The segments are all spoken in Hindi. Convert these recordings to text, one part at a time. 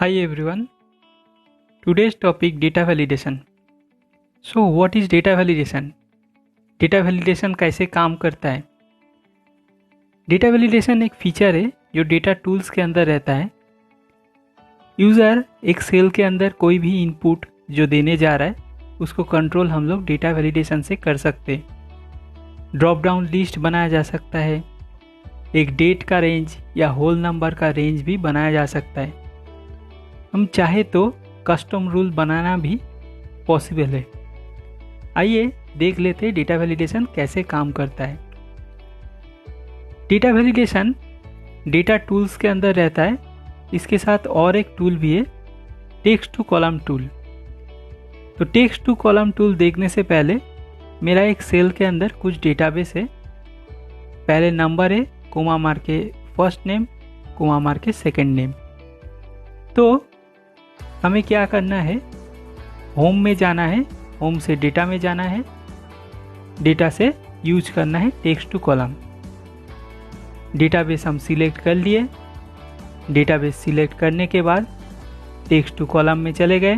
Hi everyone. Today's topic data validation. So what is data validation? Data validation कैसे काम करता है? डेटा वैलिडेशन एक फीचर है जो डेटा टूल्स के अंदर रहता है। यूज़र एक सेल के अंदर कोई भी इनपुट जो देने जा रहा है उसको कंट्रोल हम लोग डेटा वैलिडेशन से कर सकते हैं। ड्रॉप डाउन लिस्ट बनाया जा सकता है, एक डेट का रेंज या होल नंबर का रेंज भी बनाया जा सकता है। हम चाहे तो कस्टम रूल बनाना भी पॉसिबल है। आइए देख लेते हैं डेटा वैलिडेशन कैसे काम करता है। डेटा वैलिडेशन डेटा टूल्स के अंदर रहता है। इसके साथ और एक टूल भी है, टेक्स्ट टू कॉलम टूल। तो टेक्स्ट टू कॉलम टूल देखने से पहले मेरा एक सेल के अंदर कुछ डेटाबेस है। पहले नंबर है, कोमा मार के फर्स्ट नेम, कोमा मार के सेकेंड नेम। तो हमें क्या करना है, होम में जाना है, होम से डेटा में जाना है, डेटा से यूज करना है टेक्स्ट टू कॉलम। डेटाबेस हम सिलेक्ट कर लिए। डेटाबेस सिलेक्ट करने के बाद टेक्स्ट टू कॉलम में चले गए।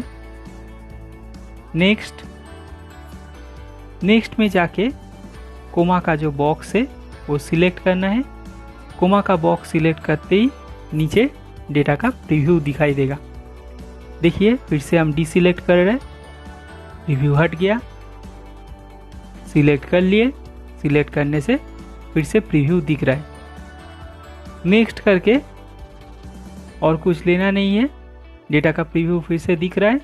नेक्स्ट में जाके कोमा का जो बॉक्स है वो सिलेक्ट करना है। कोमा का बॉक्स सिलेक्ट करते ही नीचे डेटा का प्रीव्यू दिखाई देगा। देखिए फिर से हम डिसिलेक्ट कर रहे हैं, प्रीव्यू हट गया। सिलेक्ट कर लिए, सिलेक्ट करने से फिर से प्रीव्यू दिख रहा है। नेक्स्ट करके और कुछ लेना नहीं है, डेटा का प्रीव्यू फिर से दिख रहा है।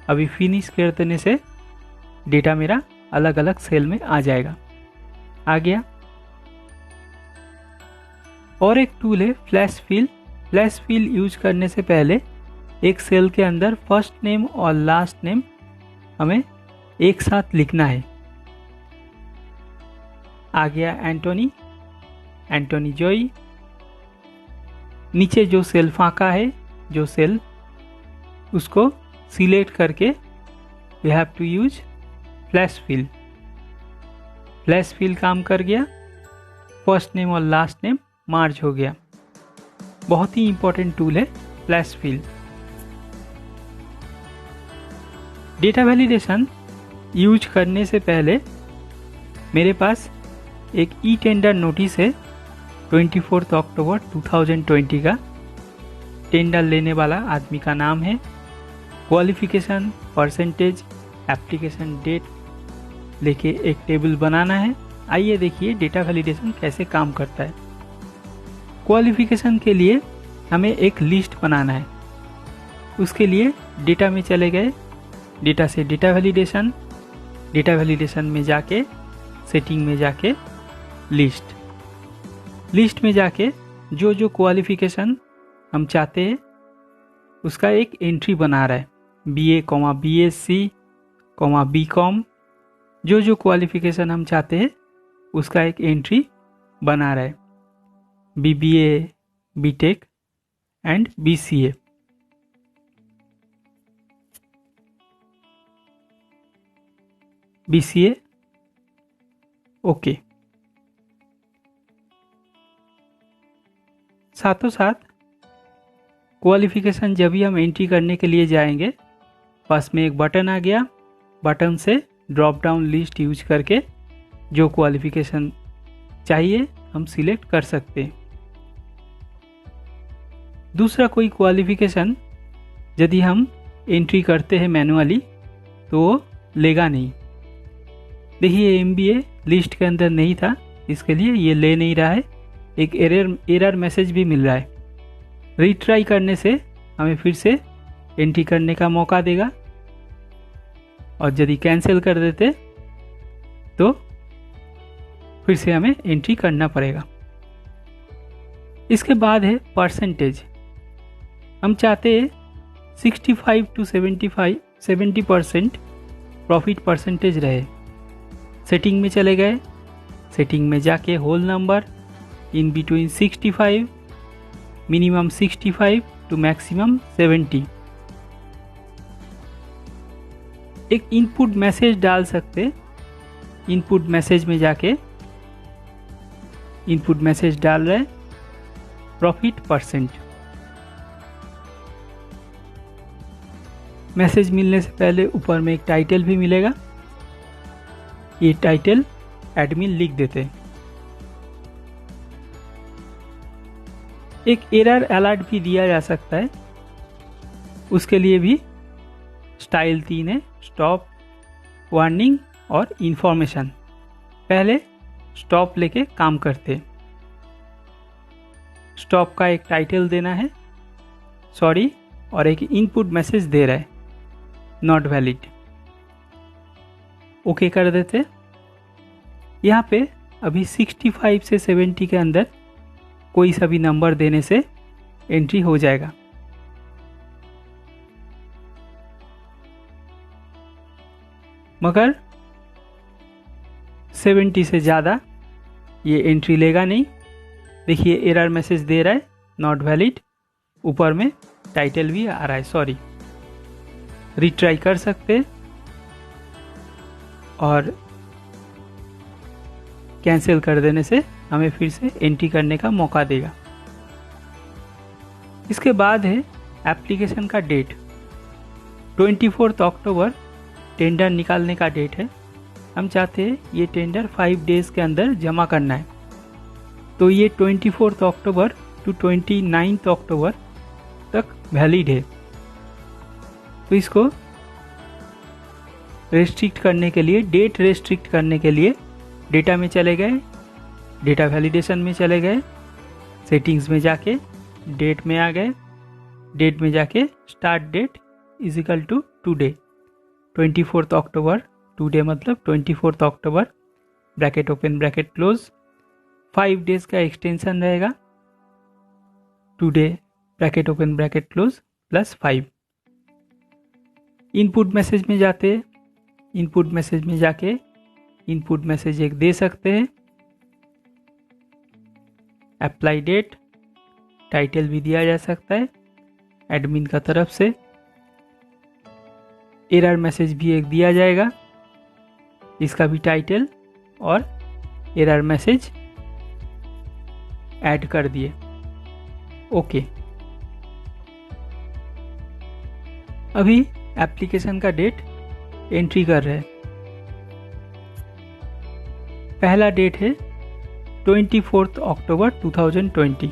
अभी फिनिश कर देने से डेटा मेरा अलग अलग सेल में आ जाएगा। आ गया। और एक टूल है flash fill. Flash fill use करने से पहले एक सेल के अंदर फर्स्ट नेम और लास्ट नेम हमें एक साथ लिखना है। आ गया एंटोनी जॉय। नीचे जो सेल फांका है, जो सेल, उसको सिलेक्ट करके we have to use flash fill. Flash fill काम कर गया। फर्स्ट नेम और लास्ट नेम मार्ज हो गया। बहुत ही इंपॉर्टेंट टूल है flash fill. Data validation use करने से पहले मेरे पास एक ई टेंडर नोटिस है 24 अक्टूबर 2020 का। टेंडर लेने वाला आदमी का नाम है, क्वालिफिकेशन, परसेंटेज, एप्लीकेशन डेट लेके एक टेबल बनाना है। आइए देखिए डेटा वैलिडेशन कैसे काम करता है। क्वालिफिकेशन के लिए हमें एक लिस्ट बनाना है। उसके लिए डेटा में चले गए, डेटा से डेटा वैलिडेशन में जाके सेटिंग में जाके लिस्ट में जाके जो क्वालिफिकेशन हम चाहते हैं उसका एक एंट्री बना रहा है। BA, BSc, BCom, जो क्वालिफिकेशन हम चाहते हैं उसका एक एंट्री बना रहा है। BBA, BTech and BCA। BCA okay. साथों साथ क्वालिफिकेशन जब भी हम एंट्री करने के लिए जाएंगे, पास में एक बटन आ गया। बटन से ड्रॉप डाउन लिस्ट यूज करके जो क्वालिफिकेशन चाहिए हम सिलेक्ट कर सकते हैं। दूसरा कोई क्वालिफिकेशन यदि हम एंट्री करते हैं मैनुअली तो वो लेगा नहीं। देखिए MBA लिस्ट के अंदर नहीं था, इसके लिए ये ले नहीं रहा है। एक एरर मैसेज भी मिल रहा है। रीट्राई करने से हमें फिर से एंट्री करने का मौका देगा, और यदि कैंसिल कर देते तो फिर से हमें एंट्री करना पड़ेगा। इसके बाद है परसेंटेज। हम चाहते हैं 65 to 70% प्रॉफिट परसेंटेज रहे। सेटिंग में चले गए। सेटिंग में जाके whole number in between 65, minimum 65 to maximum 70। एक इनपुट मैसेज डाल सकते। इनपुट मैसेज में जाके इनपुट मैसेज डाल रहे प्रॉफिट परसेंट। मैसेज मिलने से पहले ऊपर में एक टाइटल भी मिलेगा, ये टाइटल एडमिन लिख देते हैं। एक एरर अलर्ट भी दिया जा सकता है, उसके लिए भी स्टाइल 3 है, स्टॉप, वार्निंग और इंफॉर्मेशन। पहले स्टॉप लेके काम करते। स्टॉप का एक टाइटल देना है, सॉरी, और एक इनपुट मैसेज दे रहा है, नॉट वैलिड। ओके कर देते। यहाँ पे अभी 65 से 70 के अंदर कोई सा भी नंबर देने से एंट्री हो जाएगा। मगर 70 से ज़्यादा ये एंट्री लेगा नहीं। देखिए एरर मैसेज दे रहा है, नॉट वैलिड, ऊपर में टाइटल भी आ रहा है, सॉरी। रिट्राई कर सकते और कैंसिल कर देने से हमें फिर से एंट्री करने का मौका देगा। इसके बाद है एप्लीकेशन का डेट। 24 अक्टूबर टेंडर निकालने का डेट है। हम चाहते हैं ये टेंडर 5 डेज के अंदर जमा करना है, तो ये 24 अक्टूबर टू 29 अक्टूबर तक वैलिड है। तो इसको रेस्ट्रिक्ट करने के लिए, डेट रेस्ट्रिक्ट करने के लिए डेटा में चले गए, डेटा वैलिडेशन में चले गए, सेटिंग्स में जाके डेट में आ गए, डेट में जाके start date is equal to today, 24 October, today मतलब 24 October, bracket open bracket close, 5 days का एक्सटेंशन रहेगा, today bracket open bracket close plus 5। Input message में जाते, इनपुट मैसेज में जाके इनपुट मैसेज एक दे सकते हैं, अप्लाई डेट, टाइटल भी दिया जा सकता है एडमिन का तरफ से, एरर मैसेज भी एक दिया जाएगा, इसका भी टाइटल और एरर मैसेज ऐड कर दिए। ओके, अभी एप्लीकेशन का डेट एंट्री कर रहे हैं। पहला डेट है 24 अक्टूबर 2020।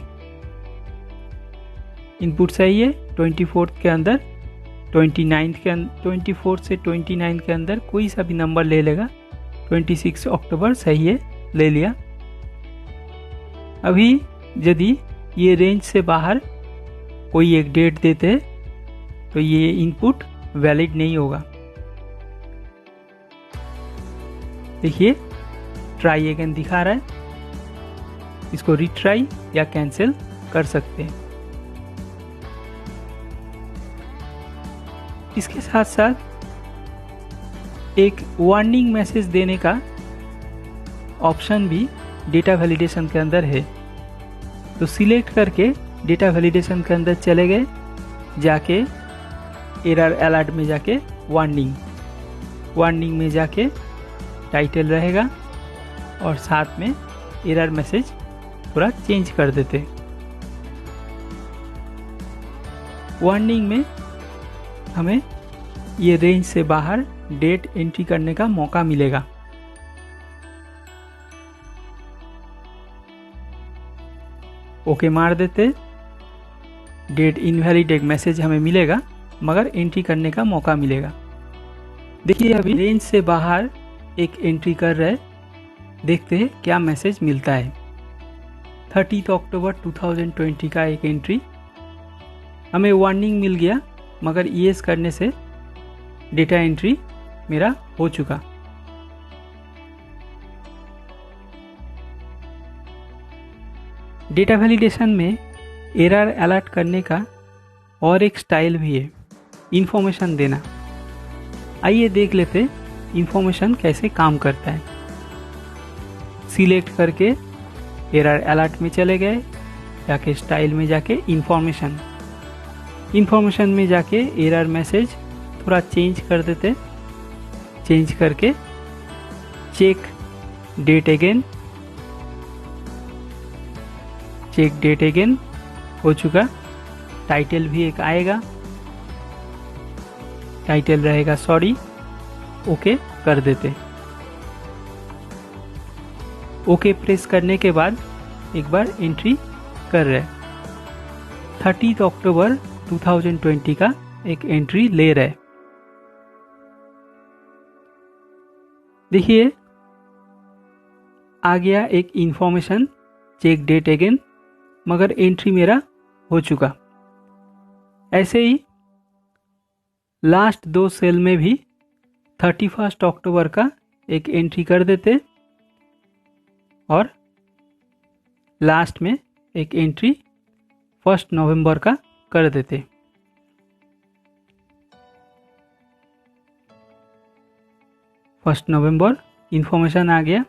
इनपुट सही है, 24 के अंदर 29 के 24 से 29 के अंदर कोई सा भी नंबर ले लेगा। 26 अक्टूबर सही है, ले लिया। अभी यदि ये रेंज से बाहर कोई एक डेट देते हैं तो ये इनपुट वैलिड नहीं होगा। देखिए ट्राई अगेन दिखा रहा है, इसको रिट्राई या कैंसिल कर सकते हैं। इसके साथ साथ एक वार्निंग मैसेज देने का ऑप्शन भी डेटा वैलिडेशन के अंदर है। तो सिलेक्ट करके डेटा वैलिडेशन के अंदर चले गए, जाके एरर अलर्ट में जाके वार्निंग में जाके टाइटल रहेगा और साथ में एरर मैसेज थोड़ा चेंज कर देते। वार्निंग में हमें ये रेंज से बाहर डेट एंट्री करने का मौका मिलेगा। ओके मार देते, डेट इनवैलिड एक मैसेज हमें मिलेगा मगर एंट्री करने का मौका मिलेगा। देखिए अभी रेंज से बाहर एक एंट्री कर रहे, देखते हैं क्या मैसेज मिलता है। 30 अक्टूबर 2020 का एक एंट्री, हमें वार्निंग मिल गया मगर येस करने से डेटा एंट्री मेरा हो चुका। डेटा वैलिडेशन में एरर अलर्ट करने का और एक स्टाइल भी है, इंफॉर्मेशन देना। आइए देख लेते इंफॉर्मेशन कैसे काम करता है। सिलेक्ट करके एरर अलर्ट में चले गए, जाके स्टाइल में जाके इंफॉर्मेशन में जाके एरर मैसेज थोड़ा चेंज कर देते, चेंज करके चेक डेट अगेन हो चुका। टाइटल भी एक आएगा, टाइटल रहेगा सॉरी, ओके कर देते। ओके प्रेस करने के बाद एक बार एंट्री कर रहे 30 अक्टूबर 2020 का एक एंट्री ले रहे। देखिए आ गया एक इंफॉर्मेशन चेक डेट अगेन, मगर एंट्री मेरा हो चुका। ऐसे ही लास्ट 2 सेल में भी 31 अक्टूबर का एक एंट्री कर देते और लास्ट में एक एंट्री 1 नवंबर का कर देते। फर्स्ट नवंबर इंफॉर्मेशन आ गया।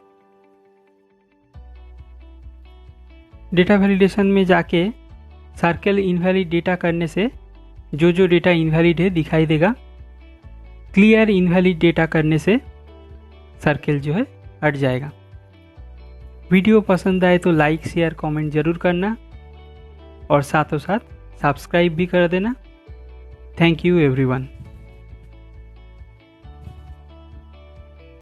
डेटा वैलिडेशन में जाके सर्कल इनवैलिड डेटा करने से जो डेटा इनवैलिड है दिखाई देगा। क्लियर इनवैलिड डेटा करने से सर्कल जो है हट जाएगा। वीडियो पसंद आए तो लाइक शेयर कमेंट ज़रूर करना और साथों साथ सब्सक्राइब भी कर देना। Thank you everyone.